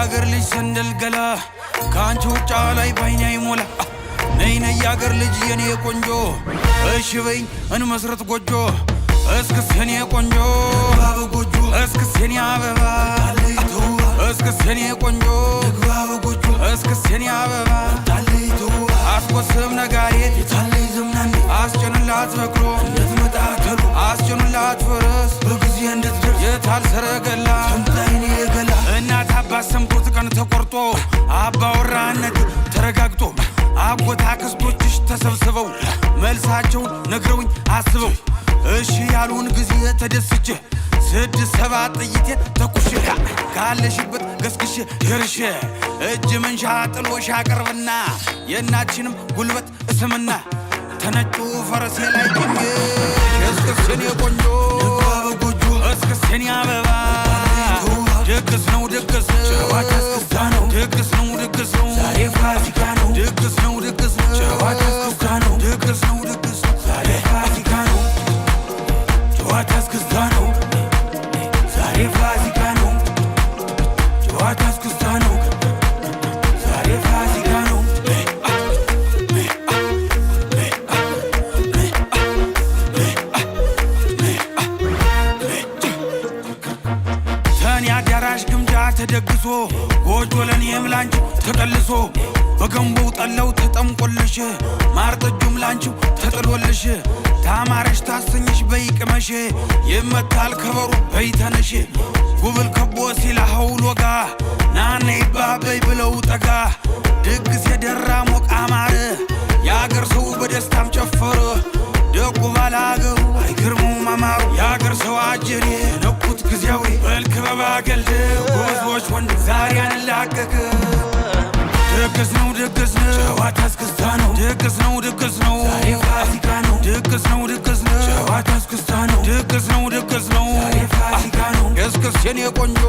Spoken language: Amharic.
ያገር ልጅ ሰንደል ገላ ካንቺ ውጫ ላይ ባይኔ አይሞላ ነይ ነይ ያገር ልጅ የኔ ቆንጆ እሺ በይ እንመስረት ጎጆ እስክስ የኔ ቆንጆ ባብ ጎጆ እስክስ የኔ አበባ ታለይቱ እስክስ የኔ ቆንጆ ባብ ጎጆ እስክስ የኔ አበባ ታለይቱ አስቆስም ነጋሪ ታለይ ዘምናን አስጨንላት በክሮ እንድትመጣ ተሉ አስጨንላት ፈረስ በጊዜ እንድትደርስ የታል ሰረገላ ተምታይኔ ገላ እናት አባት ሰምቶት ቀን ተቆርጦ አባወራነት ተረጋግጦ አጎት አክስቶችሽ ተሰብስበው መልሳቸውን ነግረውኝ አስበው እሺ ያሉን ጊዜ ተደስቼ 6-7 ጥይቴ ተኩሼ ካለሽበት ገስግሼ ደርሼ እጅ መንሻ ጥሎሽ አቀርብና የእናትሽንም ጉልበት እስምና ተነጩ ፈረሴ ላይ ጭኜ እስክስ የኔ ቆንጆ በጎጆ እስክስ የኔ አበባ ድግስ ነው ድግስ ጨዋታ እስክስታ ነው ድግስ ነው ድግስ ነው ዛሬ ፋሲካ ነው ድግስ ነው ድግስ ነው ጨዋታ እስክስታ ነው ድግስ ነው ድግስ ነው ዛሬ ፋሲካ ነው ጨዋታ እስክስታ ነው ዛሬ ፋሲካ ነው ጨዋታ እስክስታ ነው ዛሬ ፋሲካ ነው ተኔ አዳራሽ ግምጃ ተደግሶ ጎጆ ለኔም ላንቺ ተቀልሶ በገንቦው ጠለው ተጠምቆልሽ ማር ጠጁም ላንቺው ተጥሎልሽ ታማረሽ ታሰኝሽ በይቅመሽ ይመታል ከበሩ በይተነሽ ጉብል ከቦ ሲላ ሐውሎጋ ናነ ይባበይ ብለው ጠጋ ድግስ የደራ ሞቅ አማረ ያገር ሰው በደስታም ጨፈረ ደቁ ባላገሩ አይገርሙም አማሩ ያገር ሰው አጀሬ ነቁት ጊዜያዊ በልክበባ ገልደ ጎዞች ወንድ ዛሬ አንላቀቅ ድግስ ነው ድግስ ነው ጨዋታ እስክስታ ነው ድግስ ነው ድግስ ነው ዛሬ ፋሲካ ነው ድግስ ነው ድግስ ነው ጨዋታ እስክስታ ነው ድግስ ነው ድግስ ነው ዛሬ ፋሲካ ነው እስክስ የኔ ቆንጆ